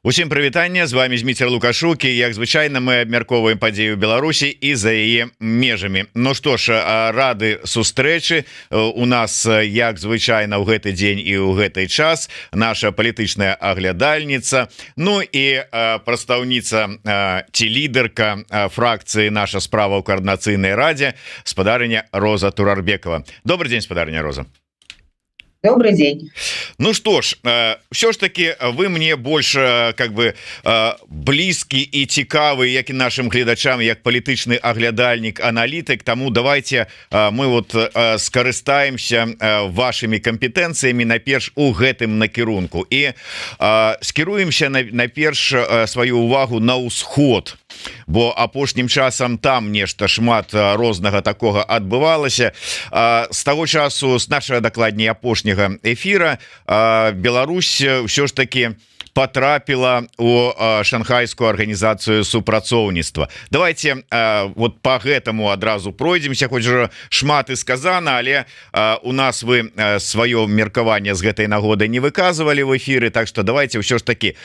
Усім прывітанне, з вами Зміцер Лукашук, і як звычайна мы абмяркоўваем падзею Беларусі і за яе межамі. Ну што ж, рады сустрэчы у нас, як звычайна ў гэты дзень і ў гэты час, наша палітычная аглядальніца, ну і прадстаўніца ці лідарка фракцыі наша справа ў каардынацыйнай радзе, спадарыня Роза Турарбекова. Добрый день, спадарыня Роза. Добрый день. Ну что ж, все ж таки вы мне больше как бы близкий и цікавый, як и нашим гледачам, як палітычны аглядальнік, аналітык. Тому давайте мы вот скарыстаемся вашими компетенциями найперш у гэтым накірунку и скіруемся найперш свою увагу на ўсход, бо апошнім часам там нешта шмат рознага такога адбывалася. З таго часу, з нашага дакладней апошняга эфира, Беларусь все ж таки потрапила у шанхайскую организацию супрацоўніцтва. Давайте вот по гэтаму адразу пройдемся, хоть же шмат и сказано, але у нас вы свое меркаванне з гэтай нагоды не выказывали в эфире, так что давайте все ж таки,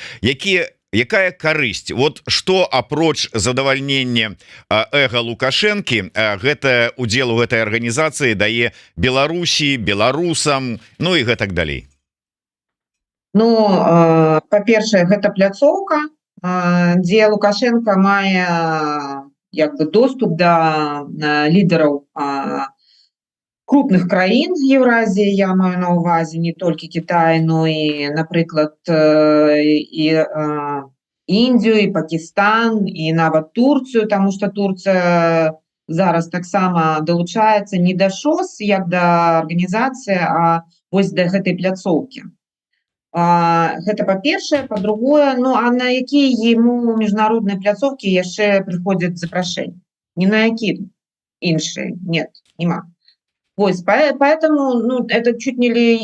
якая карысць, вот что апроч задавальнення эго Лукашэнкі гэта удзел у гэтай арганізацыі дае Беларусі, беларусам, ну і гэтак далей? Ну, па-першае, гэта пляцоўка, дзе Лукашенко мае як бы доступ да лідараў крупных краін Еўразіі, я маю на ўвазе не толькі Кітай, но і, напрыклад, і Індію, і Пакістан, і нават Турцыю, таму што Турцыя зараз таксама далучаецца не да ШОС, як да арганізацыі, а вось да гэтай пляцоўкі. Гэта па-першае, па-другое, ну а на якія яму міжнародныя пляцоўкі яшчэ прыходзяць запрашэнні? Ні на якія іншыя, нет, нема. Вот, поэтому ну, это чуть не ли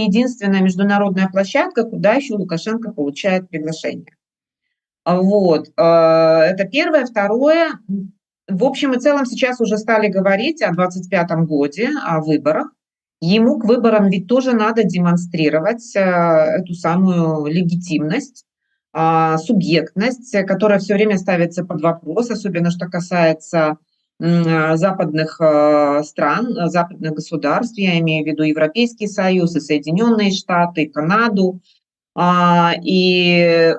единственная международная площадка, куда еще Лукашенко получает приглашение. Вот, это первое. Второе, в общем и целом сейчас уже стали говорить о 25-м годе, о выборах. Ему к выборам ведь тоже надо демонстрировать эту самую легитимность, субъектность, которая все время ставится под вопрос, особенно что касается западных стран, западных государств, я имею в виду Европейский Союз, и Соединенные Штаты, и Канаду. И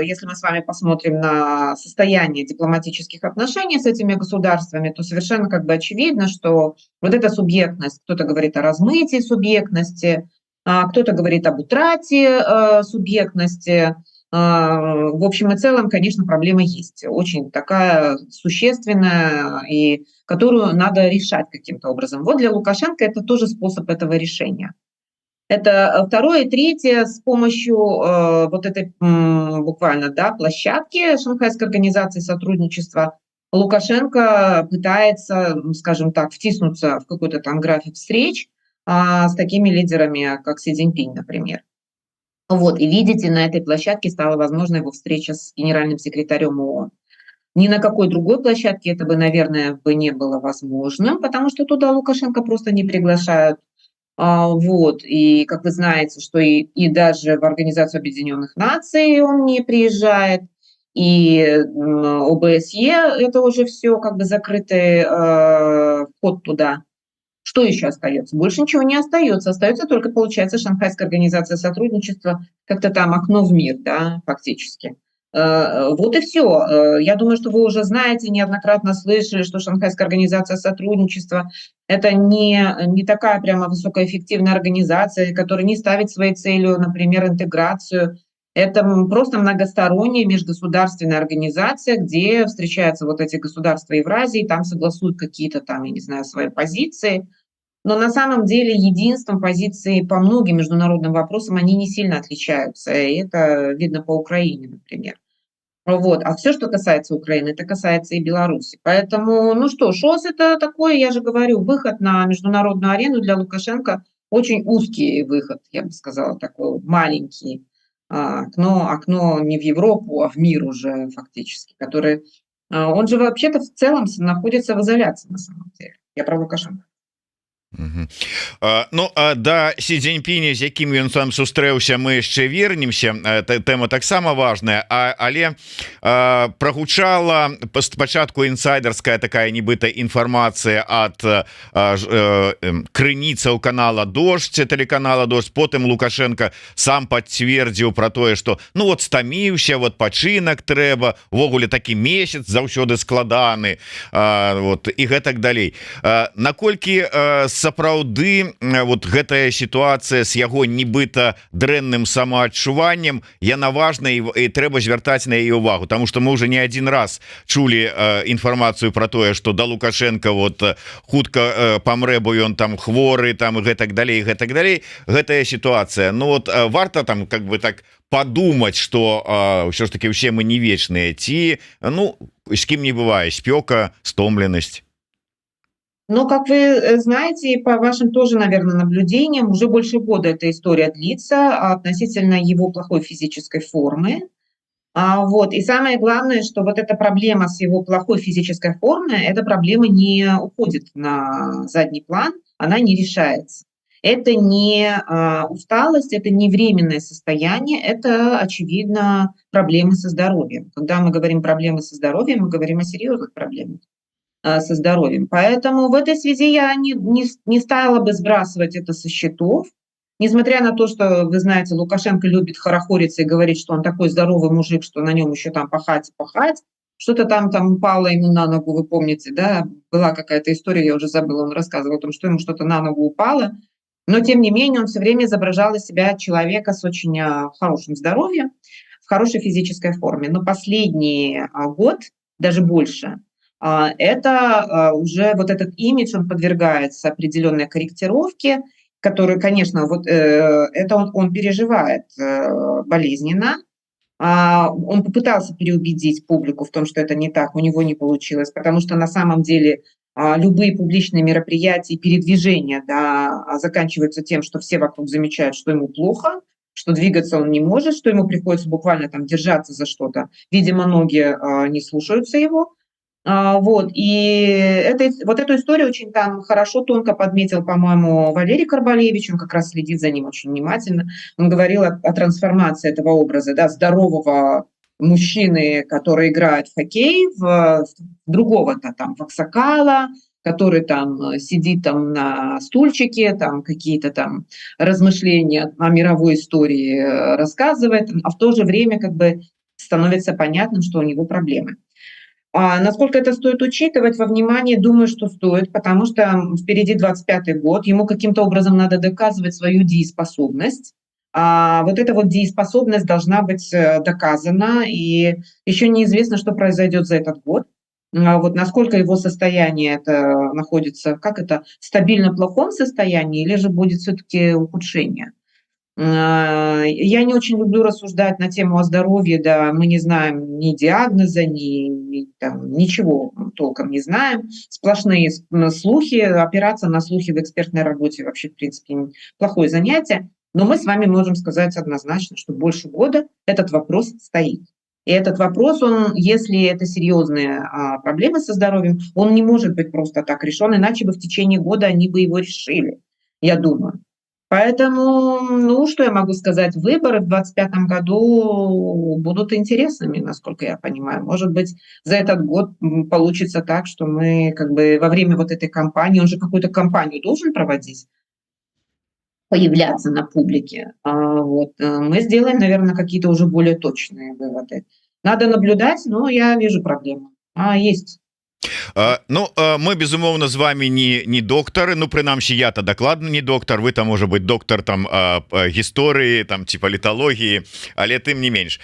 если мы с вами посмотрим на состояние дипломатических отношений с этими государствами, то совершенно как бы очевидно, что вот эта субъектность, кто-то говорит о размытии субъектности, кто-то говорит об утрате субъектности. В общем и целом, конечно, проблема есть, очень такая существенная, и которую надо решать каким-то образом. Вот для Лукашенко это тоже способ этого решения. Это второе. И третье, с помощью вот этой буквально площадки Шанхайской организации сотрудничества Лукашенко пытается, скажем так, втиснуться в какой-то там график встреч с такими лидерами, как Си Цзиньпинь, например. Вот, и видите, на этой площадке стала возможна его встреча с генеральным секретарем ООН. Ни на какой другой площадке это бы, наверное, не было возможным, потому что туда Лукашенко просто не приглашают. Вот, и как вы знаете, что и даже в Организацию Объединенных Наций он не приезжает, и ОБСЕ это уже все как бы закрытый вход туда. Что еще остается? Больше ничего не остается. Остается только, получается, Шанхайская организация сотрудничества, как-то там окно в мир, да, фактически. Вот и все. Я думаю, что вы уже знаете, неоднократно слышали, что Шанхайская организация сотрудничества – это не такая прямо высокоэффективная организация, которая не ставит своей целью, например, интеграцию. Это просто многосторонняя межгосударственная организация, где встречаются вот эти государства Евразии, там согласуют какие-то там, я не знаю, свои позиции. Но на самом деле единством позиции по многим международным вопросам они не сильно отличаются. И это видно по Украине, например. Вот. А все, что касается Украины, это касается и Беларуси. Поэтому, ну что, ШОС это такой, я же говорю, выход на международную арену для Лукашенко, очень узкий выход, я бы сказала, такой маленький. Окно не в Европу, а в мир уже фактически, который... Он же вообще-то в целом находится в изоляции на самом деле. Я про Лукашенко. Ну да Сі Цзіньпіня, з якім ён там сустрэўся, мы яшчэ вернемся, тэма таксама важная, але прагучала спачатку інсайдерская такая нібыта інфармацыя ад крыніцаў канала Дождь, тэлеканала Дождь. Потым Лукашенко сам пацвердзіў про тое, что ну вот стаміўся, вот пачынак трэба, увогуле такі месяц заўсёды складаны, вот і гэтак далей. Наколькі сапраўды вот гэтая сітуацыя з яго нібыта дрэнным самаадчуваннем яна важная і трэба звяртаць на яе увагу, потому что мы уже не один раз чулі інфармацыю про тое, что да Лукашенко вот хутка памрэ, бо ён там хворы, там і гэтак далей, гэтая сітуацыя. Ну вот варта там как бы так подумать, что ўсё ж таки все мы не вечныя, ці ну з кім не бывае спёка, стомленасць. Но, как вы знаете, по вашим тоже, наверное, наблюдениям, уже больше года эта история длится относительно его плохой физической формы. Вот. И самое главное, что вот эта проблема с его плохой физической формой, эта проблема не уходит на задний план, она не решается. Это не усталость, это не временное состояние, это, очевидно, проблемы со здоровьем. Когда мы говорим проблемы со здоровьем, мы говорим о серьезных проблемах со здоровьем. Поэтому в этой связи я не стала бы сбрасывать это со счетов. Несмотря на то, что, вы знаете, Лукашенко любит хорохориться и говорить, что он такой здоровый мужик, что на нем еще там пахать и пахать. Что-то там упало ему на ногу, вы помните, да? Была какая-то история, я уже забыла, он рассказывал о том, что ему что-то на ногу упало. Но, тем не менее, он все время изображал из себя человека с очень хорошим здоровьем, в хорошей физической форме. Но последний год, даже больше, это уже вот этот имидж, он подвергается определенной корректировке, которую, конечно, вот это он переживает болезненно. Он попытался переубедить публику в том, что это не так, у него не получилось, потому что на самом деле любые публичные мероприятия и передвижения, да, заканчиваются тем, что все вокруг замечают, что ему плохо, что двигаться он не может, что ему приходится буквально там держаться за что-то. Видимо, ноги не слушаются его. Вот, и вот эту историю очень там хорошо, тонко подметил, по-моему, Валерий Карбалевич, он как раз следит за ним очень внимательно. Он говорил о трансформации этого образа, да, здорового мужчины, который играет в хоккей, в другого-то там, в аксакала, который там сидит там на стульчике, там какие-то там размышления о мировой истории рассказывает, а в то же время как бы становится понятным, что у него проблемы. Насколько это стоит учитывать во внимание, думаю, что стоит, потому что впереди 25-й год, ему каким-то образом надо доказывать свою дееспособность. Вот эта вот дееспособность должна быть доказана, и еще неизвестно, что произойдет за этот год. Вот насколько его состояние это находится, как это, в стабильно плохом состоянии, или же будет все-таки ухудшение. Я не очень люблю рассуждать на тему о здоровье, да, мы не знаем ни диагноза, ничего толком не знаем, сплошные слухи, опираться на слухи в экспертной работе вообще, в принципе, плохое занятие, но мы с вами можем сказать однозначно, что больше года этот вопрос стоит. И этот вопрос, он, если это серьезные проблемы со здоровьем, он не может быть просто так решен, иначе бы в течение года они бы его решили, я думаю. Поэтому, ну, что я могу сказать, выборы в 2025 году будут интересными, насколько я понимаю. Может быть, за этот год получится так, что мы как бы во время вот этой кампании, он же какую-то кампанию должен проводить, появляться на публике. Вот. Мы сделаем, наверное, какие-то уже более точные выводы. Надо наблюдать, но я вижу проблему. Есть. Ну мы безумоўна з вами не доктары, ну прынамсі я-то дакладна не доктар, вы там можа быть доктар там гісторыі там ці паліталогіі, але тым не менш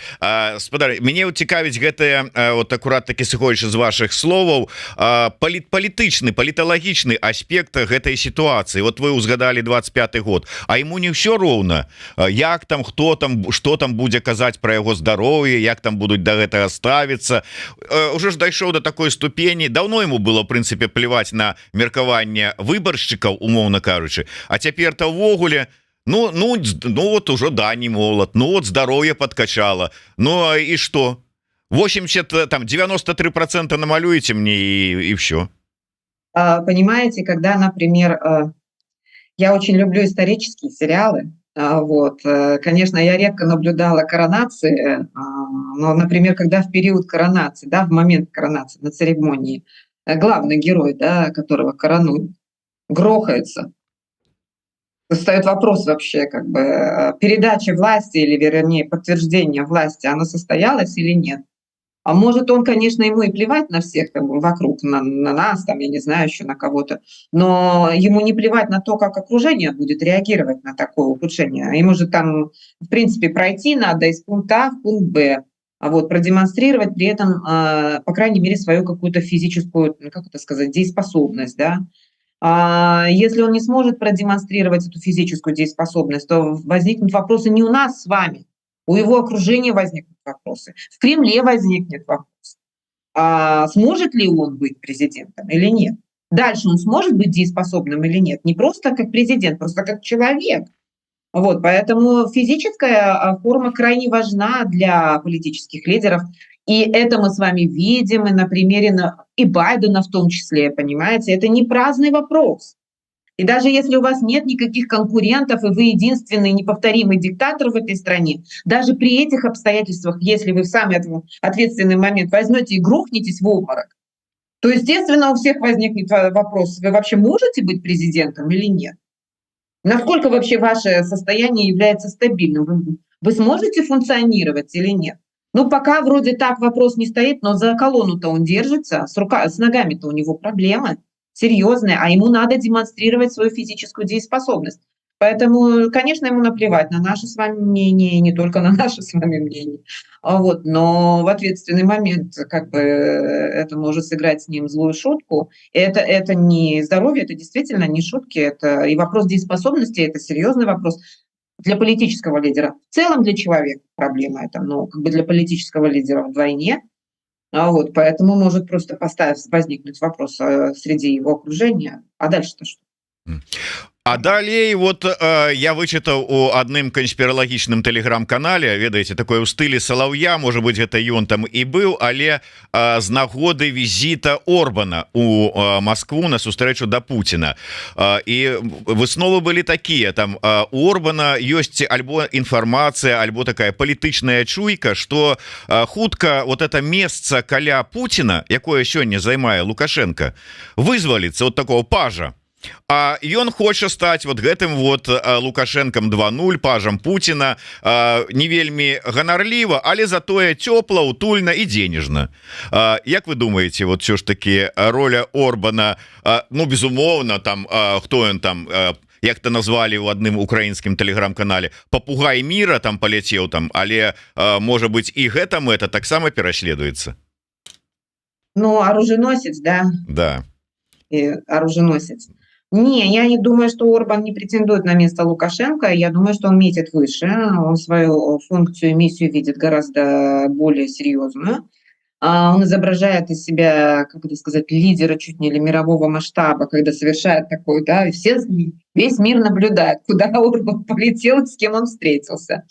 спадар, мяне цікавіць гэтая вот акурат такі сыходзячы з ваших словаў палітычны паліталагічны аспект гэтай сітуацыі. Вот вы узгадалі 25 год, а ему не ўсё роўна, як там, хто там, што там будзе казаць пра яго здароўе, як там будуць да гэтага ставіцца. Уже ж дайшоў до такой ступені, давно ему было в прынцыпе плевать на меркаванне выбаршчыкаў, умоўна кажучы, а цяпер-то ўвогуле ну вот уже да не молод, ну вот здоровье подкачало, ну и что, 80 там 93% намалюете мне и все. Понимаете, когда, например, Я очень люблю исторические сериалы. Вот, конечно, я редко наблюдала коронации, но, например, когда в период коронации, да, в момент коронации, на церемонии, главный герой, да, которого коронуют, грохается, встает вопрос вообще, как бы, передача власти или, вернее, подтверждение власти, оно состоялось или нет. А может, он, конечно, ему и плевать на всех там вокруг, на нас, там, я не знаю, еще на кого-то, но ему не плевать на то, как окружение будет реагировать на такое ухудшение. Ему же там, в принципе, пройти надо из пункта А в пункт Б, а вот продемонстрировать при этом, по крайней мере, свою какую-то физическую, ну, как это сказать, дееспособность, да. Если он не сможет продемонстрировать эту физическую дееспособность, то возникнут вопросы не у нас с вами, у его окружения возникнут вопросы, в Кремле возникнет вопрос, сможет ли он быть президентом или нет. Дальше он сможет быть дееспособным или нет, не просто как президент, просто как человек. Вот, поэтому физическая форма крайне важна для политических лидеров. И это мы с вами видим и на примере и Байдена в том числе, понимаете, это не праздный вопрос. И даже если у вас нет никаких конкурентов, и вы единственный неповторимый диктатор в этой стране, даже при этих обстоятельствах, если вы в самый ответственный момент возьмете и грохнетесь в обморок, то, естественно, у всех возникнет вопрос, вы вообще можете быть президентом или нет? Насколько вообще ваше состояние является стабильным? Вы сможете функционировать или нет? Ну, пока вроде так вопрос не стоит, но за колонну-то он держится, с ногами-то у него проблемы серьезные, а ему надо демонстрировать свою физическую дееспособность. Поэтому, конечно, ему наплевать на наше с вами мнение, и не только на наше с вами мнение. Вот, но в ответственный момент как бы это может сыграть с ним злую шутку. Это не здоровье, это действительно не шутки, это и вопрос дееспособности, это серьезный вопрос для политического лидера. В целом для человека проблема это, но как бы для политического лидера вдвойне. Вот, поэтому может просто возникнуть вопрос среди его окружения. А дальше-то что? А далей вот я вычытаў у адным канспіралагічным тэлеграм-канале, ведаеце, такое ў стылі Салаўя, можа быть, гэта ён там і быў, але з нагоды візіта Орбана у Москву на сустрэчу да Пуціна. І высновы былі такія, там у Орбана ёсць альбо інфармацыя, альбо такая палітычная чуйка, што хутка вот это месца каля Пуціна, якое сёння займае Лукашенко, вызваліцца от такого пажа. А ён хоча стаць вот гэтым вот Лукашенком 2.0, пажам Пуціна, не вельмі ганарліва, але затое цёпла, утульна і денежна. Як вы думаеце, вот все ж таки роля Орбана, ну безумоўна, там хто ён там, як-то назвалі ў адным украінскім тэлеграм-канале, папугай мира там паляцеў там, але можа быть і гэта мэта таксама пераследуецца. Ну, оруженосец, да? Да. И оруженосец. Не, я не думаю, что Орбан не претендует на место Лукашенко. Я думаю, что он метит выше. Он свою функцию и миссию видит гораздо более серьезную. Он изображает из себя, как это сказать, лидера чуть не ли мирового масштаба, когда совершает такой, да, и весь мир наблюдает, куда Орбан полетел, с кем он встретился.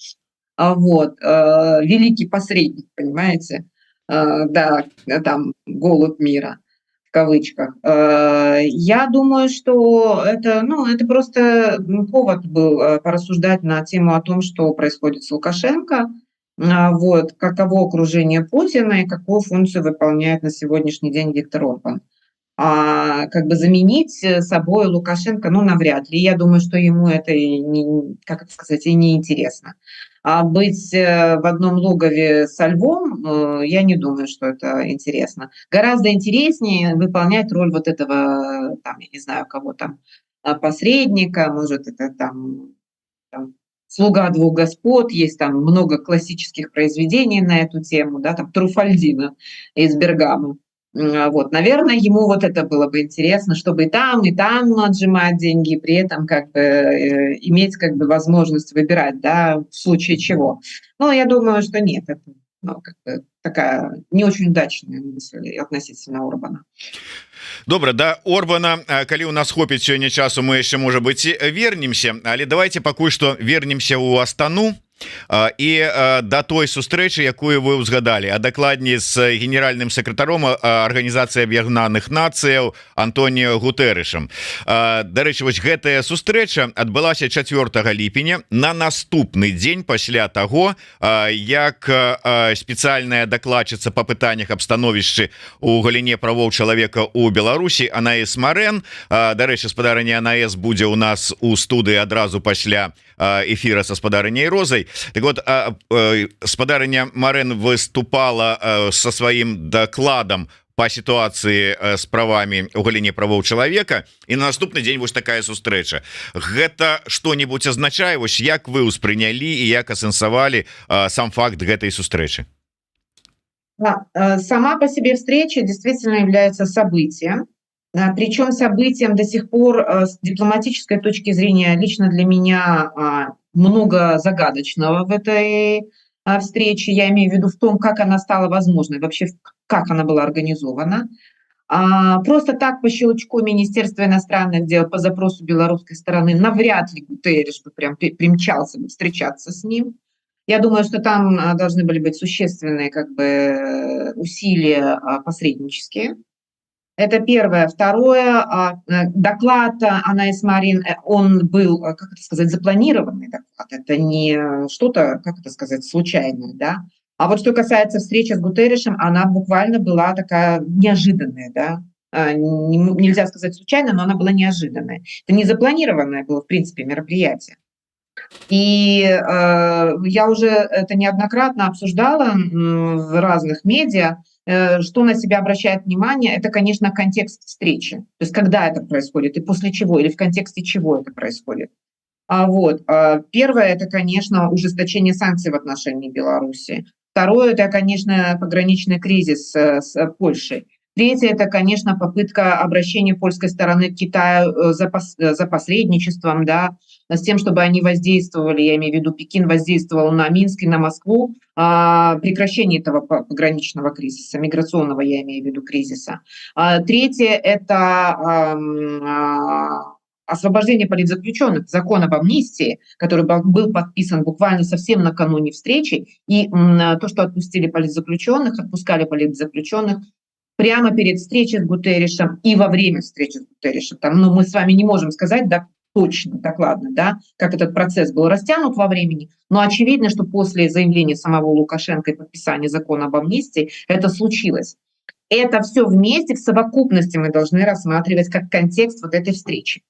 Вот. Великий посредник, понимаете? Да, там голубь мира. Кавычках. Я думаю, что это, ну, это просто повод был порассуждать на тему о том, что происходит с Лукашенко, вот, каково окружение Путина и какую функцию выполняет на сегодняшний день Виктор Орбан. Как бы заменить собой Лукашенко, ну, навряд ли. Я думаю, что ему это, как это сказать, и не интересно. А быть в одном логове со львом, я не думаю, что это интересно. Гораздо интереснее выполнять роль вот этого, там, я не знаю, кого там, посредника, может, это там «Слуга двух господ», есть там много классических произведений на эту тему, да, там Труфальдино из Бергамо. Вот, наверное, ему вот это было бы интересно, чтобы и там отжимать деньги, и при этом как бы иметь как бы возможность выбирать, да, в случае чего. Но я думаю, что нет, это, ну, как бы такая не очень удачная мысль относительно Орбана. Добра, да Орбана, калі у нас хопіць сёння часу, мы яшчэ, можа быть, вернемся, але давайте пакуль што вернемся ў Астану. і да той сустрэчы, якую вы ўзгадалі, а дакладней з генеральным сакратаром Арганізацыі Аб'яднаных Нацыяў Антоніо Гутэрышам. Дарэчы, вось гэтая сустрэча адбылася 4 ліпеня, на наступны дзень пасля таго, як спецыяльная дакладчыца па пытаннях аб становішчы у галіне правоў чалавека ў Беларусі Анаіс Марэн. Дарэчы, спадарыня Анаіс будзе ў нас у студыі адразу пасля эфира со спадарыней Розай. Так вот, спадарыня Марэн выступала со своим докладом по ситуации с правами у галіне правоў чалавека, и на наступны день вось такая сустрэча. Гэта что-нибудь означае, вось як вы успрынялі и як асэнсавалі сам факт гэтай сустрэчы? Сама по себе встреча действительно является событием. Причем событием до сих пор с дипломатической точки зрения лично для меня много загадочного в этой встрече. Я имею в виду в том, как она стала возможной, вообще как она была организована. Просто так по щелчку Министерства иностранных дел по запросу белорусской стороны навряд ли Гутерриш бы прям примчался бы встречаться с ним. Я думаю, что там должны были быть существенные усилия посреднические. Это первое. Второе, доклад Анаис Марэн, он был, как это сказать, запланированный доклад. Это не что-то, как это сказать, случайное, да. А вот что касается встречи с Гутерришем, она буквально была такая неожиданная, да. Нельзя сказать случайно, но она была неожиданная. Это не запланированное было, в принципе, мероприятие. И я уже это неоднократно обсуждала в разных медиа. Что на себя обращает внимание, это, конечно, контекст встречи. То есть когда это происходит и после чего, или в контексте чего это происходит. Первое, это, конечно, ужесточение санкций в отношении Беларуси. Второе, это, конечно, пограничный кризис с Польшей. Третье, это, конечно, попытка обращения польской стороны к Китаю за посредничеством, да, с тем, чтобы они воздействовали, я имею в виду, Пекин воздействовал на Минск и на Москву, прекращение этого пограничного кризиса, миграционного, я имею в виду, кризиса. Третье, это освобождение политзаключенных, закон об амнистии, который был подписан буквально совсем накануне встречи, и то, что отпускали политзаключенных прямо перед встречей с Гутерришем и во время встречи с Гутерришем. Мы с вами не можем сказать, да, точно, докладно, да, как этот процесс был растянут во времени, но очевидно, что после заявления самого Лукашенко и подписания закона об амнистии это случилось. Это все вместе, в совокупности мы должны рассматривать как контекст вот этой встречи.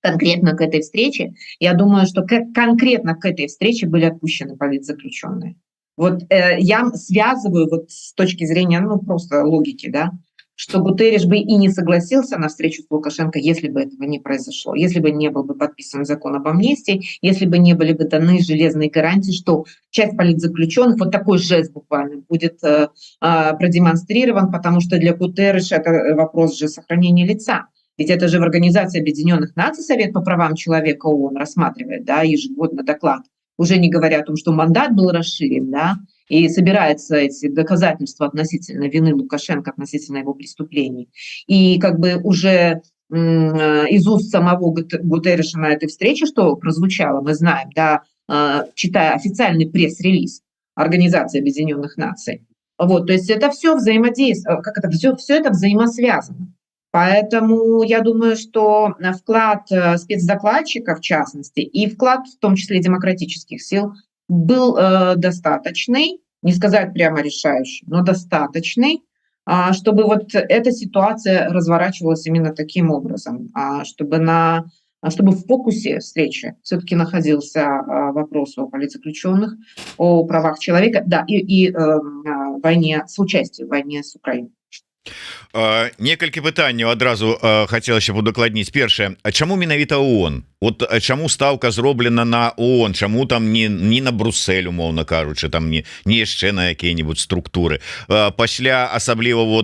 Конкретно к этой встрече, я думаю, что конкретно к этой встрече были отпущены политзаключенные. Я связываю с точки зрения, просто логики, да, что Гутерриш бы и не согласился на встречу с Лукашенко, если бы этого не произошло, если бы не был бы подписан закон об амнистии, если бы не были бы даны железные гарантии, что часть политзаключенных, вот такой жест буквально, будет продемонстрирован, потому что для Гутерриша это вопрос же сохранения лица. Ведь это же в Организации Объединенных Наций Совет по правам человека ООН рассматривает, да, ежегодно доклад, уже не говоря о том, что мандат был расширен, да, и собираются эти доказательства относительно вины Лукашенко, относительно его преступлений. И уже из уст самого Гутерриша на этой встрече, что прозвучало, мы знаем, да, читая официальный пресс-релиз Организации Объединенных Наций. То есть это все взаимодействие, все это взаимосвязано. Поэтому я думаю, что вклад спецдокладчика, в частности, и вклад, в том числе демократических сил, был достаточный, не сказать прямо решающий, но достаточный, чтобы эта ситуация разворачивалась именно таким образом, чтобы в фокусе встречи все-таки находился вопрос о политзаключенных, о правах человека, да, и войне, с участием в войне с Украиной. Некалькі пытанняў адразу хацелася б удакладніць. Першае, а чаму менавіта ООН? Чаму ставка зроблена на ООН? Чаму там не на Бруссель, умоўна кажучы, там не яшчэ на якія-небудзь структуры? Пасля асабліва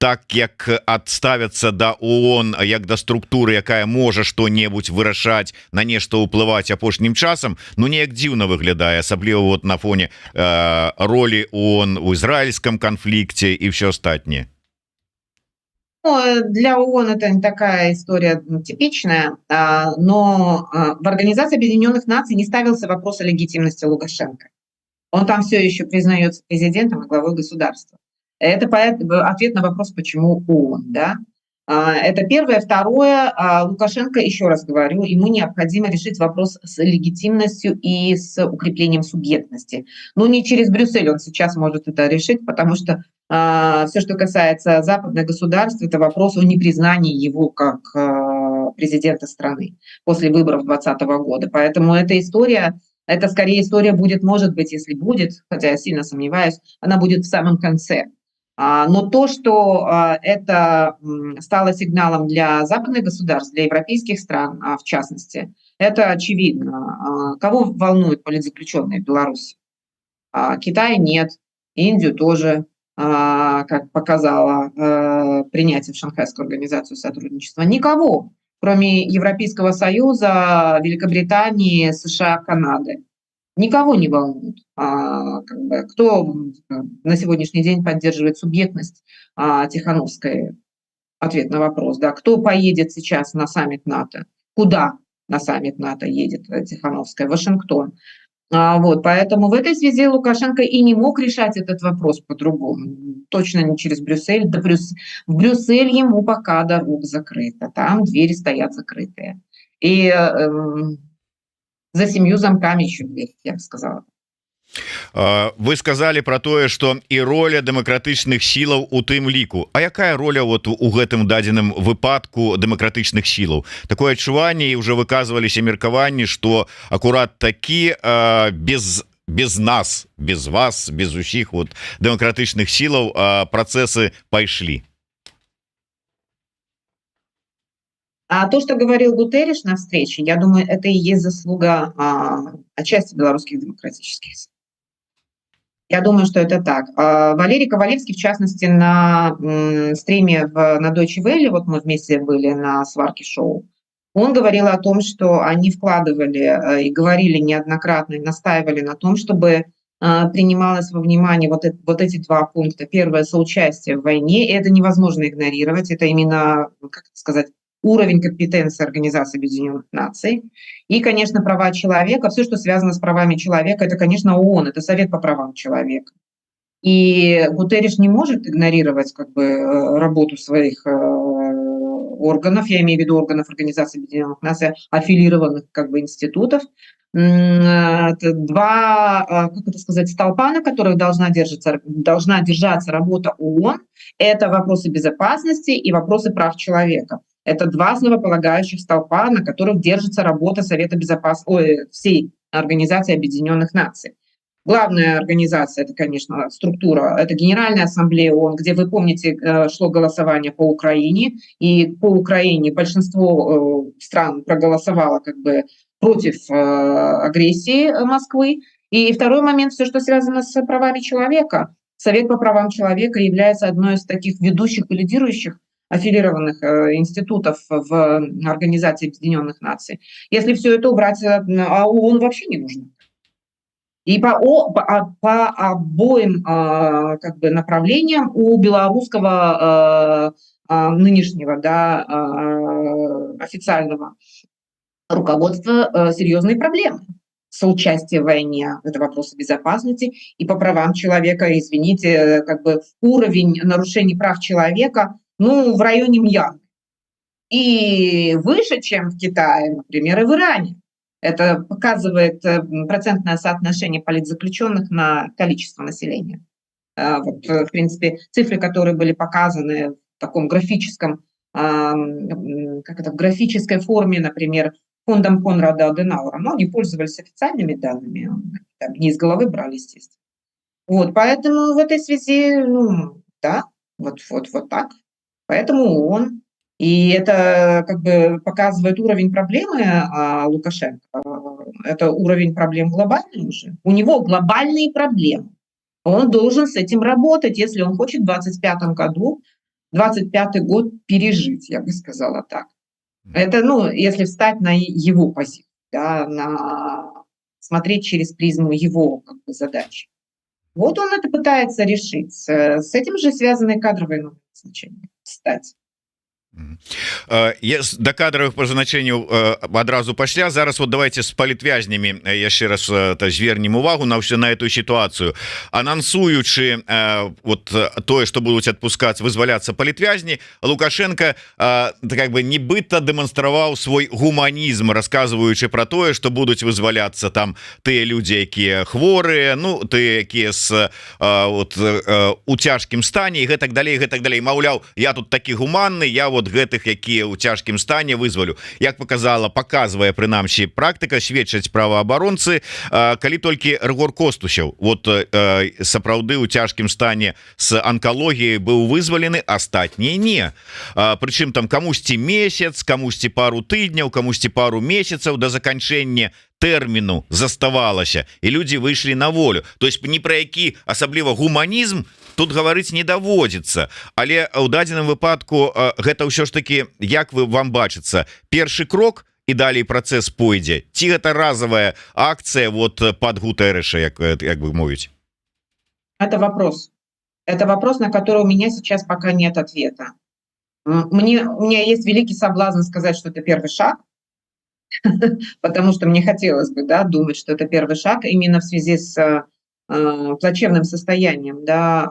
так як адставяцца да ООН як да структуры, якая можа што-небудзь вырашаць, на нешта ўплываць апошнім часам, неяк дзіўна выглядае, асабліва на фоне ролі ООН у ізраільскім канфлікце і ўсё астатняе. Для ООН это не такая история типичная, но в Организации Объединенных Наций не ставился вопрос о легитимности Лукашенко. Он там все еще признается президентом и главой государства. Это ответ на вопрос, почему ООН, да? Это первое. Второе, Лукашенко, еще раз говорю, ему необходимо решить вопрос с легитимностью и с укреплением субъектности. Но не через Брюссель он сейчас может это решить, потому что все, что касается западных государств, это вопрос о непризнании его как президента страны после выборов 2020 года. Поэтому эта история, это скорее история будет, может быть, если будет, хотя я сильно сомневаюсь, она будет в самом конце. Но то, что это стало сигналом для западных государств, для европейских стран в частности, это очевидно. Кого волнуют политзаключенные в Беларуси? Китая нет, Индию тоже, как показало принятие в Шанхайскую организацию сотрудничества. Никого, кроме Европейского Союза, Великобритании, США, Канады. Никого не волнует, кто на сегодняшний день поддерживает субъектность Тихановской. Ответ на вопрос, да, кто поедет сейчас на саммит НАТО, куда на саммит НАТО едет Тихановская, Вашингтон. Поэтому в этой связи Лукашенко и не мог решать этот вопрос по-другому. Точно не через Брюссель. В Брюссель ему пока дорога закрыта, там двери стоят закрытые. И за 7 замками еще дверь, я бы сказала. Вы сказали про тое, что і роля дэмакратычных сілаў у тым ліку. А якая роля вот у гэтым дадзеным выпадку дэмакратычных сілаў? Такое адчуванне, і ўжо выказваліся меркаванні, што акурат такі без нас, без вас, без усіх вот дэмакратычных сілаў працэсы пайшлі. А то, что говорил Гутерриш на встрече, я думаю, это и есть заслуга отчасти белорусских демократических сил. Я думаю, что это так. Валерий Ковалевский, в частности, на стриме на Deutsche Welle, вот мы вместе были на сварке шоу, он говорил о том, что они вкладывали и говорили неоднократно, и настаивали на том, чтобы принималось во внимание вот эти 2 пункта. Первое – соучастие в войне, и это невозможно игнорировать, это именно, как сказать, уровень компетенции Организации Объединенных Наций. И, конечно, права человека. Все, что связано с правами человека, это, конечно, ООН, это Совет по правам человека. И Гутерриш не может игнорировать работу своих органов, я имею в виду органов Организации Объединенных Наций, аффилированных институтов. 2, столпа, на которых должна держаться работа ООН, это вопросы безопасности и вопросы прав человека. Это 2 основополагающих столпа, на которых держится работа Совета Безопасности, всей Организации Объединенных Наций. Главная организация, это, конечно, структура, это Генеральная Ассамблея ООН, где, вы помните, шло голосование по Украине, и по Украине большинство стран проголосовало против агрессии Москвы. И второй момент, все, что связано с правами человека. Совет по правам человека является одной из таких ведущих и лидирующих аффилированных институтов в Организации Объединенных Наций. Если все это убрать, а ООН вообще не нужно. И по обоим направлениям у белорусского нынешнего официального руководства серьезные проблемы. Соучастие в войне – это вопросы безопасности, и по правам человека, извините, уровень нарушений прав человека в районе Мьянмы. И выше, чем в Китае, например, и в Иране. Это показывает процентное соотношение политзаключенных на количество населения. В принципе, цифры, которые были показаны в таком графическом, в графической форме, например, фондом Конрада Аденауэра, но они пользовались официальными данными, не из головы брали, естественно. Поэтому в этой связи, вот так. Поэтому ООН. И это показывает уровень проблемы Лукашенко. Это уровень проблем глобальный уже. У него глобальные проблемы. Он должен с этим работать, если он хочет в 2025 году, 25-й год пережить, я бы сказала так. Это, если встать на его позицию, смотреть через призму его задач. Вот он это пытается решить. С этим же связаны кадровые назначения, кстати. до кадровых пазначэнняў адразу пасля. Зараз вот давайте с палітвязнямі яшчэ раз звернем увагу на ўсё на эту сітуацыю. Анансуючы вот тое, што будуць адпускаць, вызваляцца палітвязні, Лукашенко как бы нібыта дэманстраваў свой гуманізм, расказваючы про тое, што будуць вызваляцца там тыя людзі, якія хворыя, ну тыя, якія вот у цяжкім стане і гэтак далей, маўляў, я тут такі гуманны, я вот гэтых, якія ў цяжкім стане, вызвалю. Як показвае прынамсі практыка, сведчаць праваабаронцы, калі толькі Рыгор Костусеў вот сапраўды ў цяжкім стане з анкалогіяй быў вызвалены, астатнія не. Прычым там камусьці месяц, камусьці пару тыдняў, камусьці пару месяцаў да заканчэння тэрміну заставалася, і людзі выйшлі на волю. То есть ні пра які асабліва гуманізм тут гаварыць не даводзіцца. Але ў дадзеным выпадку гэта ўсё ж таки, як вам бачыцца, першы крок і далей працэс пойдзе, ці гэта разовая акцыя вот под Гутэрэша, як вы мовіць? Это вопрос, на который у меня сейчас пока нет ответа. У меня есть великий соблазн сказать, что это первый шаг, потому что мне хотелось бы, да, думать, что это первый шаг именно в связи с плачевным состоянием, да,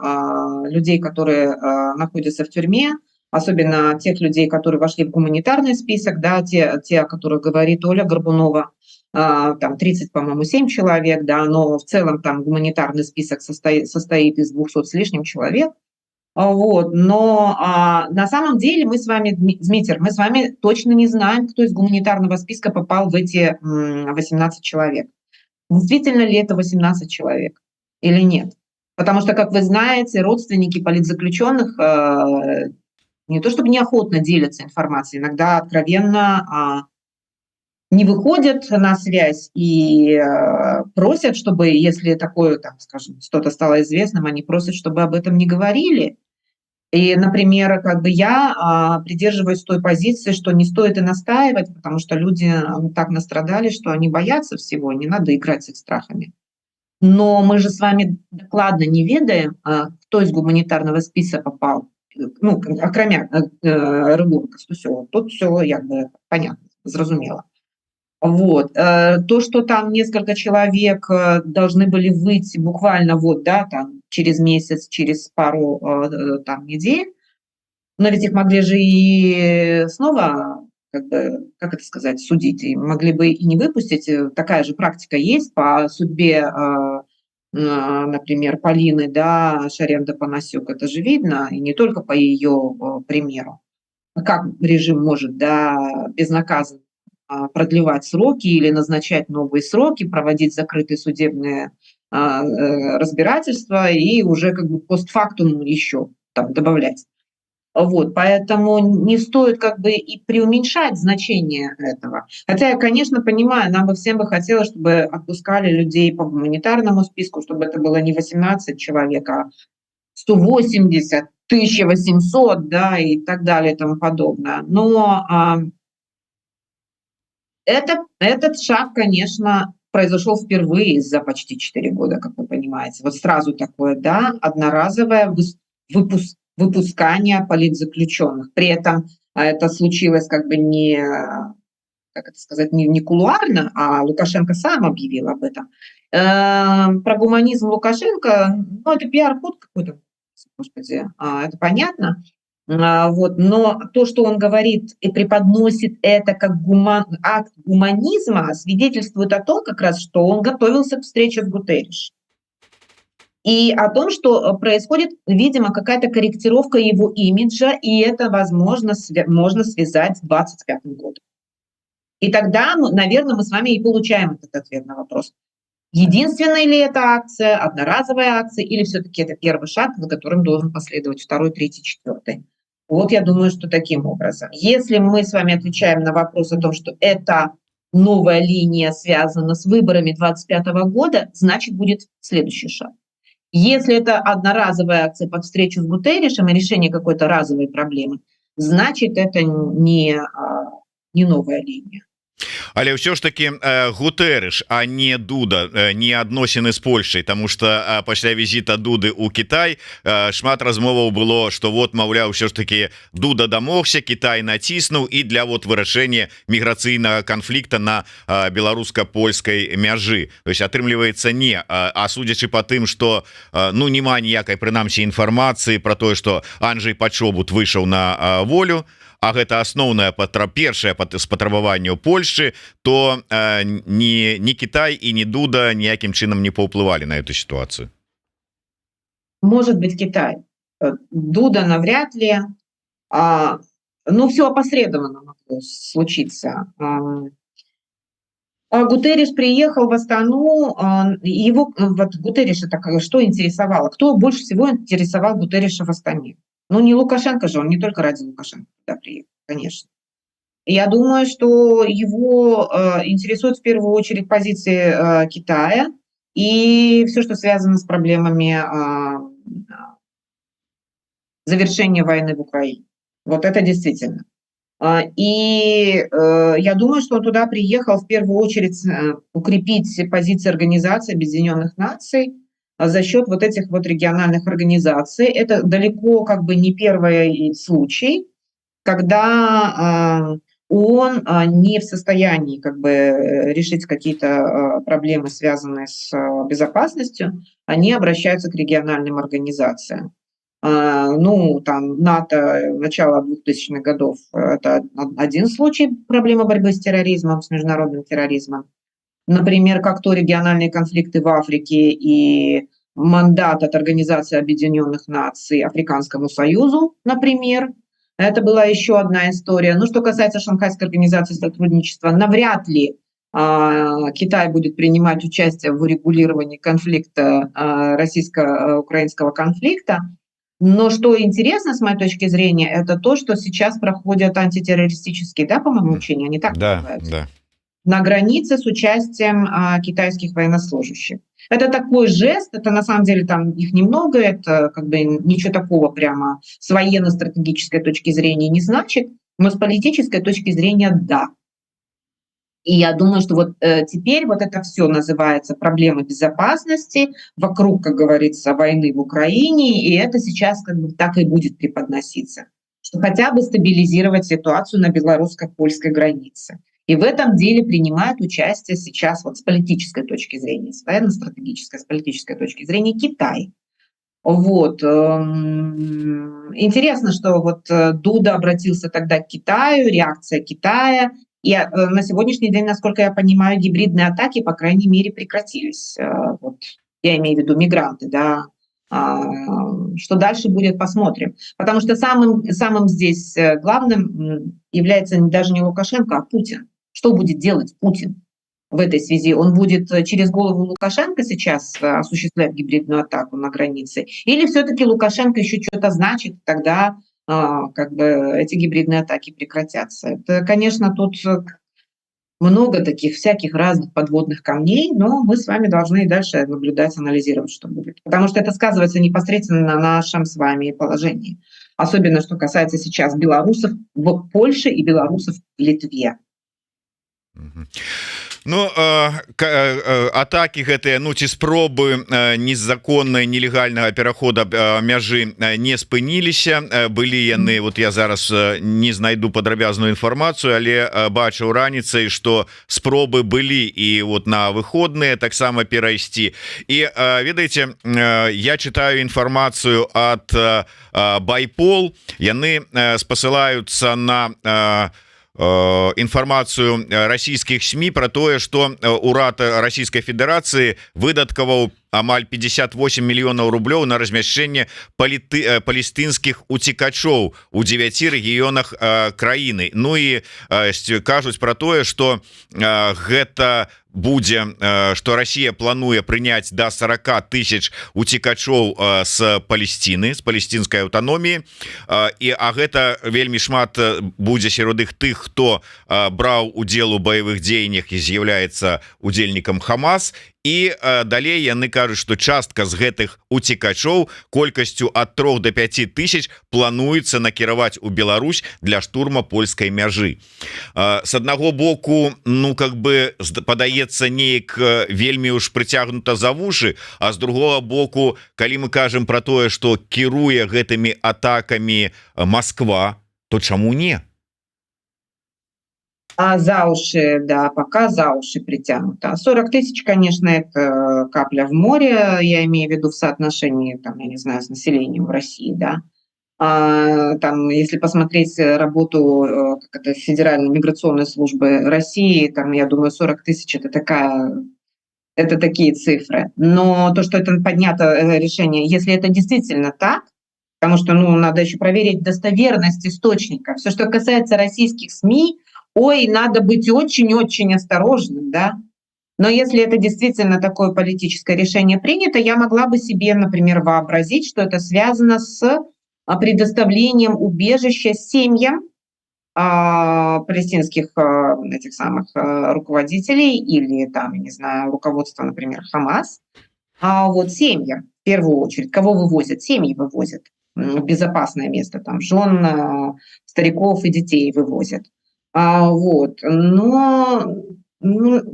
людей, которые находятся в тюрьме, особенно тех людей, которые вошли в гуманитарный список, да, те, о которых говорит Оля Горбунова, там 30, по-моему, 7 человек, да, но в целом там гуманитарный список состоит из 200 с лишним человек. Вот. Но на самом деле мы с вами, Дмитрий, мы с вами точно не знаем, кто из гуманитарного списка попал в эти 18 человек. Действительно ли это 18 человек или нет? Потому что, как вы знаете, родственники политзаключенных не то чтобы неохотно делятся информацией, иногда откровенно не выходят на связь и просят, чтобы, если такое, там, скажем, что-то стало известным, они просят, чтобы об этом не говорили. И, например, как бы я придерживаюсь той позиции, что не стоит и настаивать, потому что люди так настрадали, что они боятся всего, не надо играть с их страхами. Но мы же с вами докладно не ведаем, кто из гуманитарного списка попал. Ну, окромя Рыгора Костусева, тут все як бы понятно, зразумело. Вот. То, что там несколько человек должны были выйти буквально вот, да, там, через месяц, через пару там, недель, но ведь их могли же и снова, как бы, как это сказать, судить, и могли бы и не выпустить. Такая же практика есть по судьбе, например, Полины, да, Шаренда-Панасюк, это же видно, и не только по ее примеру. Как режим может, да, безнаказанно продлевать сроки или назначать новые сроки, проводить закрытые судебные разбирательства и уже как бы постфактум еще там добавлять. Вот, поэтому не стоит как бы и преуменьшать значение этого. Хотя я, конечно, понимаю, нам бы всем бы хотелось, чтобы отпускали людей по гуманитарному списку, чтобы это было не 18 человек, а 180, 1800, да, и так далее и тому подобное. Но этот шаг, конечно, произошел впервые за почти 4 года, как вы понимаете. Вот сразу такое, да, одноразовое выпускание политзаключенных. При этом это случилось как бы не, как это сказать, не кулуарно, а Лукашенко сам объявил об этом. Про гуманизм Лукашенко, ну, это пиар-ход какой-то, господи, это понятно. Вот, но то, что он говорит и преподносит это как акт гуманизма, свидетельствует о том, как раз, что он готовился к встрече с Гутерришем. И о том, что происходит, видимо, какая-то корректировка его имиджа, и это, возможно, можно связать с 2025 годом. И тогда, наверное, мы с вами и получаем этот ответ на вопрос. Единственная ли это акция, одноразовая акция, или все-таки это первый шаг, за которым должен последовать второй, третий, четвертый? Вот я думаю, что таким образом. Если мы с вами отвечаем на вопрос о том, что эта новая линия связана с выборами 2025 года, значит, будет следующий шаг. Если это одноразовая акция под встречу с Гутерришем и решение какой-то разовой проблемы, значит, это не новая линия. Але ўсё ж таки Гутэрыш, а не Дуда, не адносіны з Польшай, тому что пасля візіта Дуды у Кітай шмат размоваў было, что вот, маўляў, ўсё ж таки Дуда дамогся, Кітай націснуў, і для вот вырашэння міграцыйнага канфлікта на беларуска-польскай мяжы. То есть атрымліваецца не, а судзячы по тым, что ну няма ніякай прынамсі інфармацыі про тое, что Анджэй Пачобут выйшаў на волю, а гэта асноўная першае спатрабаванне ў Польшчы, то ні Кітай і ні Дуда ніякім чынам не паўплывалі на эту ситуацию. Может быть, Китай. Дуда навряд ли. Но все опосредованно могло случиться. Гутерриш приехал в Астану, его вот Гутерриша что интересовало? Кто больше всего интересовал Гутерриша в Астане? Ну, не Лукашенко же, он не только ради Лукашенко туда приехал, конечно. Я думаю, что его интересует в первую очередь позиции Китая и все, что связано с проблемами завершения войны в Украине. Вот это действительно. И я думаю, что он туда приехал в первую очередь укрепить позиции Организации Объединенных Наций за счет вот этих вот региональных организаций. Это далеко как бы не первый случай, когда ООН не в состоянии как бы решить какие-то проблемы, связанные с безопасностью, они обращаются к региональным организациям. Ну, там, НАТО, начало 2000-х годов – это один случай проблемы борьбы с терроризмом, с международным терроризмом. Например, как то региональные конфликты в Африке и мандат от Организации Объединенных Наций Африканскому Союзу, например. Это была еще одна история. Ну, что касается Шанхайской организации сотрудничества, навряд ли Китай будет принимать участие в урегулировании конфликта, российско-украинского конфликта. Но что интересно, с моей точки зрения, это то, что сейчас проходят антитеррористические, да, по-моему, учения, они так называются, да. на границе с участием китайских военнослужащих. Это такой жест, это на самом деле там их немного, это как бы ничего такого прямо с военно-стратегической точки зрения не значит, но с политической точки зрения да. И я думаю, что вот теперь вот это все называется проблемой безопасности вокруг, как говорится, войны в Украине, и это сейчас как бы так и будет преподноситься, что хотя бы стабилизировать ситуацию на белорусско-польской границе. И в этом деле принимает участие сейчас вот с политической точки зрения, с военно-стратегической, с политической точки зрения Китай. Вот. Интересно, что вот Дуда обратился тогда к Китаю, реакция Китая. И на сегодняшний день, насколько я понимаю, гибридные атаки, по крайней мере, прекратились. Вот, я имею в виду мигранты, да. Что дальше будет, посмотрим. Потому что самым здесь главным является даже не Лукашенко, а Путин. Что будет делать Путин в этой связи? Он будет через голову Лукашенко сейчас осуществлять гибридную атаку на границе? Или все-таки Лукашенко еще что-то значит, тогда как бы эти гибридные атаки прекратятся? Это, конечно, тут много таких всяких разных подводных камней, но мы с вами должны и дальше наблюдать, анализировать, что будет. Потому что это сказывается непосредственно на нашем с вами положении. Особенно, что касается сейчас белорусов в Польше и белорусов в Литве. Ну атаки гэтыя, ну ці спробы незаконнай нелегальнага перахода мяжы не спыніліся, былі яны, вот я зараз не знайду падрабязную інфармацыю, але бачыў раніцай, што спробы былі і вот на выходныя таксама перайсці. І ведаеце, я читаю інфармацыю ад Байпол, яны спасылаюцца на информацию российских СМИ про тое, что урад Российской Федерации выдаткаваў амаль 58 мільёнаў рублёў на размяшчэнне палестынскіх уцікачоў у 9 рэгіёнах краіны. Ну і кажуць про тое, что гэта будзе что Россия плануе прыняць до 40 тысяч уцікачоў с Палесціны, з палесцінскай аўтаноміі, і гэта вельмі шмат будзе сярод іх тых, хто браў удзел у баявых дзеяннях і з'яўляецца удзельнікам Хамас. І далей яны кажуць, што частка з гэтых уцікачоў колькасцю ад 3 до 5 тысяч плануецца накіраваць у Беларусь для штурма польскай мяжы. С аднаго боку, ну как бы падаецца неяк вельмі уж прыцягнута за вушы, а з другого боку, калі мы кажам про тое, што кіруе гэтымі атакамі Москва, то чаму не? А за уши, да, пока за уши притянуто. 40 тысяч, конечно, это капля в море, я имею в виду в соотношении, там, я не знаю, с населением в России, да. Там, если посмотреть работу как это, Федеральной миграционной службы России, там, я думаю, 40 тысяч это такие цифры. Но то, что это поднято решение, если это действительно так, потому что, ну, надо еще проверить достоверность источника. Все, что касается российских СМИ, ой, надо быть очень-очень осторожным, да. Но если это действительно такое политическое решение принято, я могла бы себе, например, вообразить, что это связано с предоставлением убежища семьям палестинских этих самых руководителей или там, я не знаю, руководства, например, Хамас. А вот семьям, в первую очередь, кого вывозят? Семьи вывозят в безопасное место, там жен, стариков и детей вывозят. Вот. Но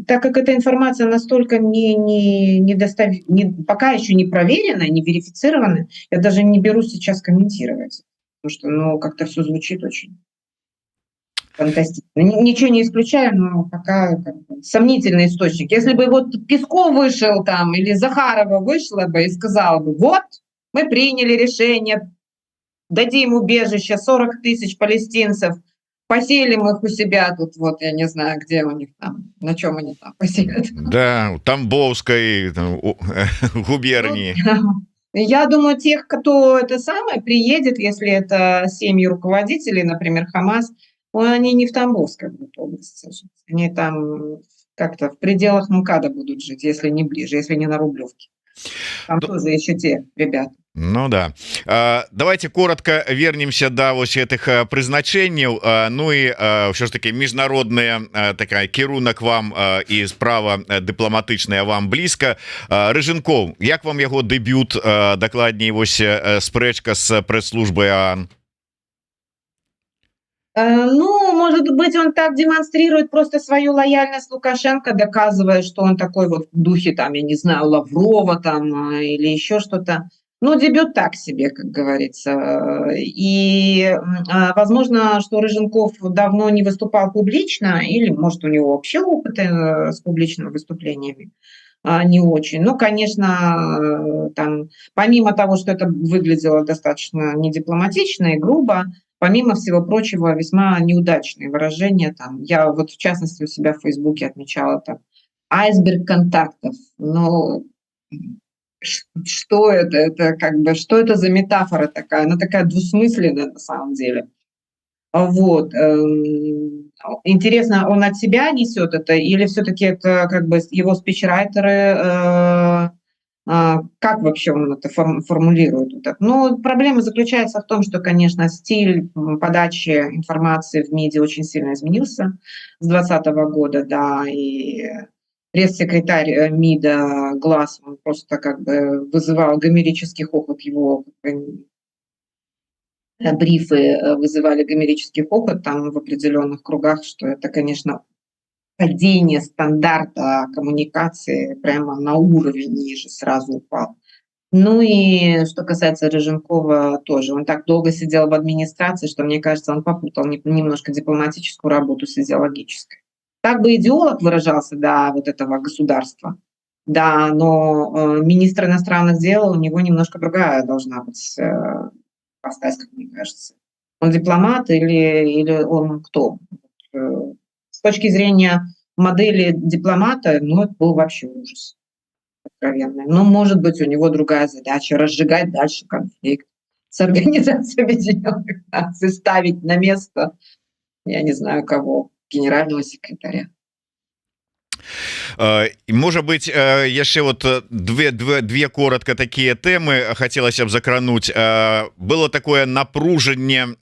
так как эта информация настолько пока еще не проверена, не верифицирована, я даже не берусь сейчас комментировать, потому что, ну, как-то все звучит очень фантастично. Ничего не исключаю, но пока сомнительный источник. Если бы вот Песков вышел там или Захарова вышла бы и сказала бы, вот, мы приняли решение, дадим убежище 40 тысяч палестинцев, поселим их у себя тут, вот я не знаю, где у них там, на чем они там поселят. Да, у Тамбовской губернии. Ну, я думаю, тех, кто это самое приедет, если это семьи руководителей, например, Хамас, они не в Тамбовской будут области жить. Они там как-то в пределах МКАДа будут жить, если не ближе, если не на Рублевке. Там тоже еще те ребята. Ну да, давайте коротко вернемся до вось этих прызначэнняў. Ну і ўсё ж таки міжнародная такая кірунак вам і справа дыпламатычная вам блізка. Рыжынков, як вам яго дэбют, дакладней вось спрэчка с прэс-службай ААН? Ну, может быть, он так демонстрирует просто свою лояльность Лукашенко, доказывая, что он такой вот в духе, там, я не знаю, Лаврова там или еще что-то. Ну, дебют так себе, как говорится. И возможно, что Рыженков давно не выступал публично, или, может, у него вообще опыты с публичными выступлениями не очень. Ну, конечно, там, помимо того, что это выглядело достаточно недипломатично и грубо, помимо всего прочего, весьма неудачные выражения. Там, я вот, в частности, у себя в Фейсбуке отмечала там айсберг контактов. Ну, что это? Это как бы, что это за метафора такая? Она такая двусмысленная на самом деле. Вот. Интересно, он от себя несет это, или все-таки это как бы его спичрайтеры, как вообще он это формулирует? Ну, проблема заключается в том, что, конечно, стиль подачи информации в медиа очень сильно изменился с 2020 года, да, и пресс-секретарь МИДа Глас, он просто как бы вызывал гомерический хохот, его брифы вызывали гомерический хохот там в определенных кругах, что это, конечно, падение стандарта коммуникации прямо на уровень ниже сразу упал. Ну и что касается Рыженкова тоже. Он так долго сидел в администрации, что, мне кажется, он попутал немножко дипломатическую работу с физиологической. Так бы идеолог выражался, да, вот этого государства, да, но министр иностранных дел, у него немножко другая должна быть постать, как мне кажется. Он дипломат или он кто? С точки зрения модели дипломата, ну, это был вообще ужас откровенный. Но, может быть, у него другая задача — разжигать дальше конфликт с Организацией Объединенных Наций, ставить на место, я не знаю кого, генерального секретаря. Можа быть яшчэ вот две коротко такія тэмы хацелася б закрануць. Было такое напружанне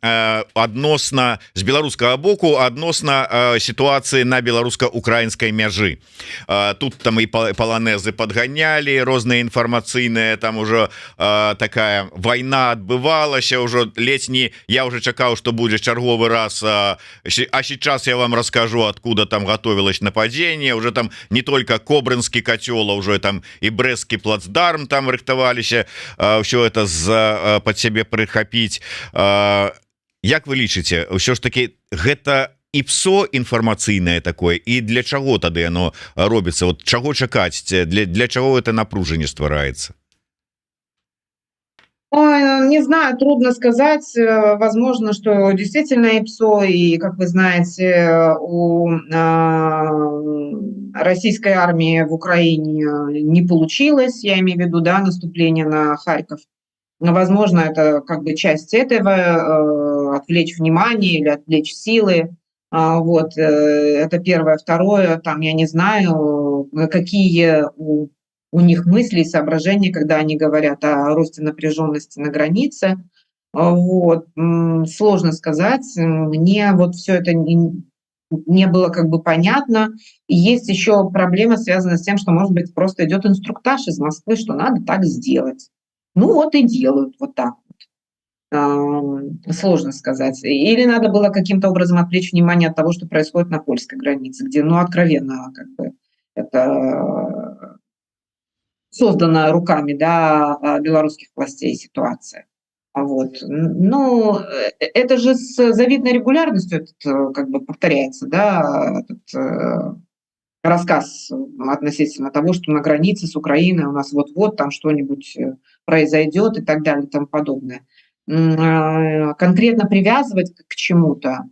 адносна з беларускага боку адносна сітуацыі на беларуска-украінскай мяжы. Тут там і паланезы падганялі розныя інфармацыйныя, там ужо такая вайна адбывалася ўжо ледзь не, я уже чакаў, что будзе чарговы раз, а сейчас я вам расскажу, откуда там готовилось нападение. Уже там не только Кобрынский котел, а уже там и Брестский плацдарм там рыхтаваліся все это под себе прыхапіць. Як вы лічыце, ўсё ж таки гэта іпсо інфармацыйнае такое, і для чаго тады оно робіцца, вот чаго чакаць, для чаго это напружанне ствараецца? Ой, не знаю, трудно сказать. Возможно, что действительно ИПСО, и, как вы знаете, у российской армии в Украине не получилось, я имею в виду, да, наступление на Харьков. Но, возможно, это как бы часть этого, отвлечь внимание или отвлечь силы. Вот, это первое. Второе, там, я не знаю, какие у них мысли и соображения, когда они говорят о росте напряженности на границе. Вот. Сложно сказать. Мне вот все это не было как бы понятно. И есть еще проблема, связанная с тем, что, может быть, просто идет инструктаж из Москвы, что надо так сделать. Ну вот и делают вот так вот. Сложно сказать. Или надо было каким-то образом отвлечь внимание от того, что происходит на польской границе, где, ну, откровенно, как бы, это создана руками, да, белорусских властей ситуация. Вот. Ну, это же с завидной регулярностью этот, как бы повторяется, да, этот рассказ относительно того, что на границе с Украиной у нас вот-вот там что-нибудь произойдет и так далее и тому подобное. Конкретно привязывать к чему-то,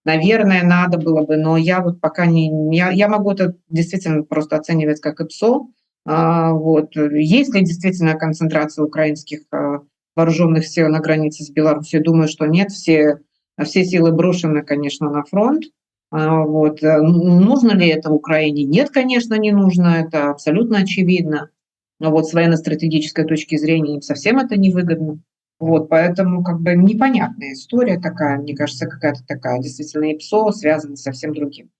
наверное, надо было бы, но я вот пока не... Я могу это действительно просто оценивать как ИПСО. Вот. Есть ли действительно концентрация украинских вооруженных сил на границе с Беларусью? Думаю, что нет. Все силы брошены, конечно, на фронт. Вот. Нужно ли это Украине? Нет, конечно, не нужно. Это абсолютно очевидно. Но вот с военно-стратегической точки зрения им совсем это невыгодно. Вот, поэтому как бы непонятная история такая, мне кажется, какая-то такая действительно ИПСО, связанная со всем другим.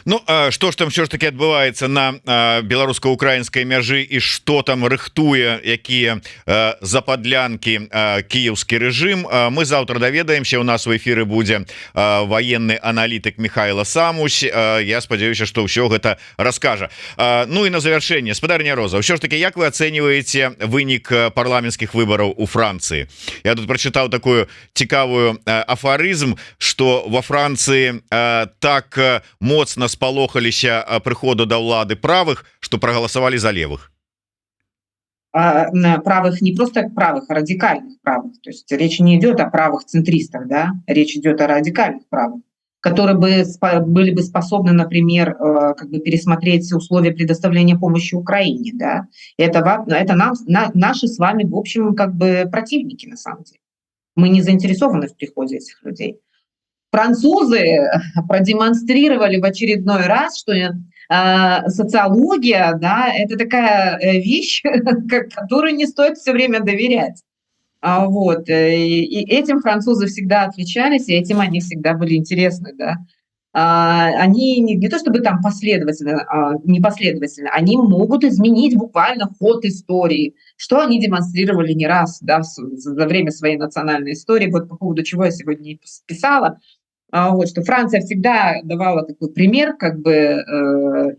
Ну что ж там все ж таки адбываецца на беларуска-украінскай мяжы, і что там рыхтуе, якія западлянкі кіеўскі рэжым, мы заўтра даведаемся. У нас в эфиры будзе военный аналітык Михайло Самусь. Я спадзяюся, что ўсё гэта раскажа. Ну и на завершение, спадарня Роза, ўсё ж таки, як вы оцениваете вынік парламенцкіх выбораў у Франции? Я тут прочитал такую цікавую афоризм, что во Франции так моцна спалохаліся прыходу да ўлады правых, что проголосовали за левых. Правых не просто правых, а радикальных правых. То есть речь не идет о правых центристах, да? Речь идет о радикальных правых, которые были бы способны, например, как бы пересмотреть условия предоставления помощи Украине, да? Это наши с вами, в общем, как бы противники, на самом деле. Мы не заинтересованы в приходе этих людей. Французы продемонстрировали в очередной раз, что социология, да, это такая вещь, которой не стоит все время доверять. Вот. И этим французы всегда отличались, и этим они всегда были интересны. Да. Они не то чтобы там непоследовательно, они могут изменить буквально ход истории, что они демонстрировали не раз, да, за время своей национальной истории, вот по поводу чего я сегодня писала. Вот, что Франция всегда давала такой пример как бы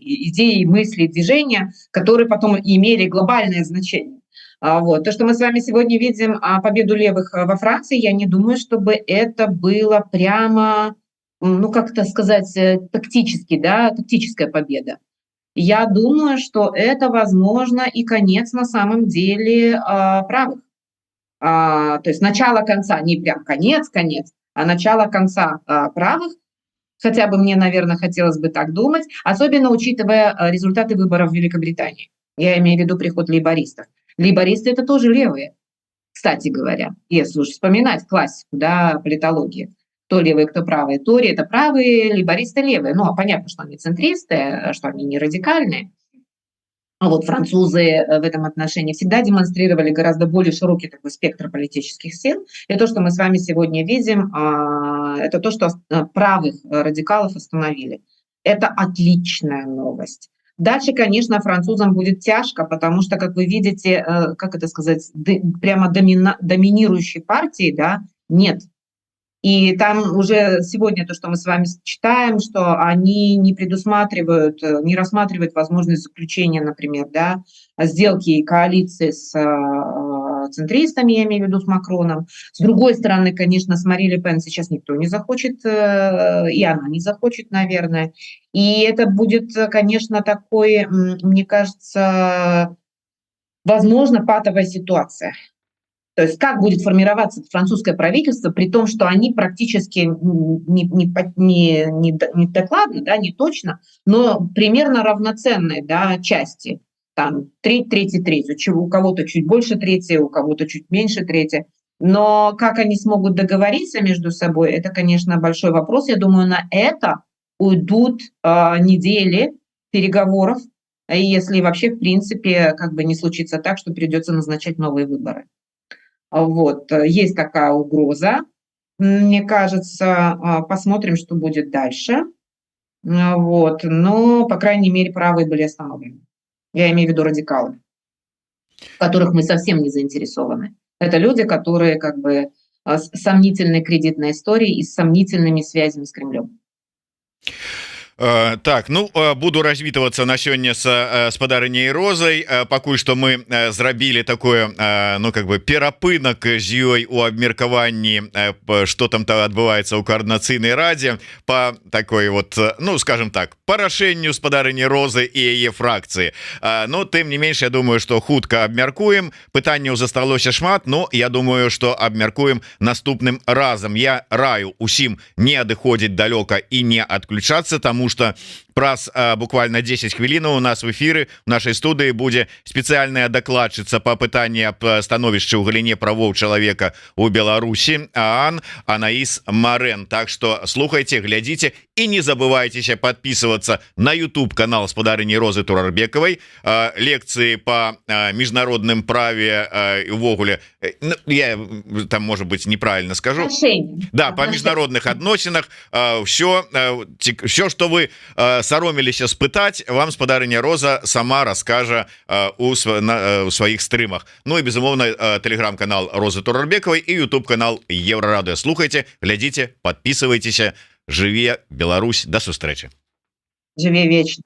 идеи, мысли, движения, которые потом имели глобальное значение. Вот. То, что мы с вами сегодня видим победу левых во Франции, я не думаю, чтобы это было прямо, ну как-то сказать, тактически, да, тактическая победа. Я думаю, что это, возможно, и конец на самом деле правых. То есть начало конца, не прям конец, а начало конца правых, хотя бы мне, наверное, хотелось бы так думать, особенно учитывая результаты выборов в Великобритании. Я имею в виду приход лейбористов. Лейбористы – это тоже левые, кстати говоря, если уж вспоминать классику, да, политологии. кто левые, кто правые. Тори – это правые, лейбористы – левые. Ну, а понятно, что они центристы, что они не радикальные. А вот французы в этом отношении всегда демонстрировали гораздо более широкий такой спектр политических сил. И то, что мы с вами сегодня видим, это то, что правых радикалов остановили. Это отличная новость. Дальше, конечно, французам будет тяжко, потому что, как вы видите, как это сказать, прямо доминирующей партии, да, нет. И там уже сегодня то, что мы с вами читаем, что они не предусматривают, не рассматривают возможность заключения, например, да, сделки и коалиции с центристами, я имею в виду с Макроном. С другой стороны, конечно, с Мари Ле Пен сейчас никто не захочет, и она не захочет, наверное. И это будет, конечно, такой, мне кажется, возможно, патовая ситуация. То есть как будет формироваться французское правительство, при том, что они практически не докладно, да, не точно, но примерно равноценные, да, части. Там треть, у кого-то чуть больше трети, у кого-то чуть меньше трети. Но как они смогут договориться между собой, это, конечно, большой вопрос. Я думаю, на это уйдут недели переговоров, если вообще, в принципе, как бы не случится так, что придется назначать новые выборы. Вот, есть такая угроза, мне кажется, посмотрим, что будет дальше. Вот, но, по крайней мере, правые были остановлены. Я имею в виду радикалы, в которых мы совсем не заинтересованы. Это люди, которые как бы с сомнительной кредитной историей и с сомнительными связями с Кремлем. Так, ну буду развітвацца на сёння с спадарыняй Розай. Пакуль што мы зрабілі такое, ну как бы перапынак з ёй у абмеркаванні, что там-то адбываецца ў каардынацыйнай радзе по такой вот, ну скажем так, по рашэнню спадарыні Розы і яе фракцыі. Ну тым не менш, я думаю, что хутка абмяркуем. Пытанняў засталося шмат, но я думаю, что абмяркуем наступным разам. Я раю усім не адыходзіць далёка і не адключацца, таму что праз буквально 10 хвілінаў у нас в эфиры в нашей студыі будзе спецыяльная дакладчыца по пытанні аб становішчы ў галіне правоў чалавека у Беларусі Анаіс Марэн. Так что слухайте, глядзіце і не забывайтеся подписываться на YouTube канал спадарыні Розы Турарбекавай. Лекцыі по міжнародным праве увогуле, я там может быть неправильно скажу, да, по міжнародных адносінах, все, что вы сароміліся спытаць, вам спадарыня Роза сама раскажа у сваіх стрымах. Ну і безумоўна телеграм-канал Розы Турарбекавай і YouTube канал Еврорадио. Слухайте, глядзіце, подписывайтеся. Жыве Беларусь, до сустрэчы. Жыве вечно.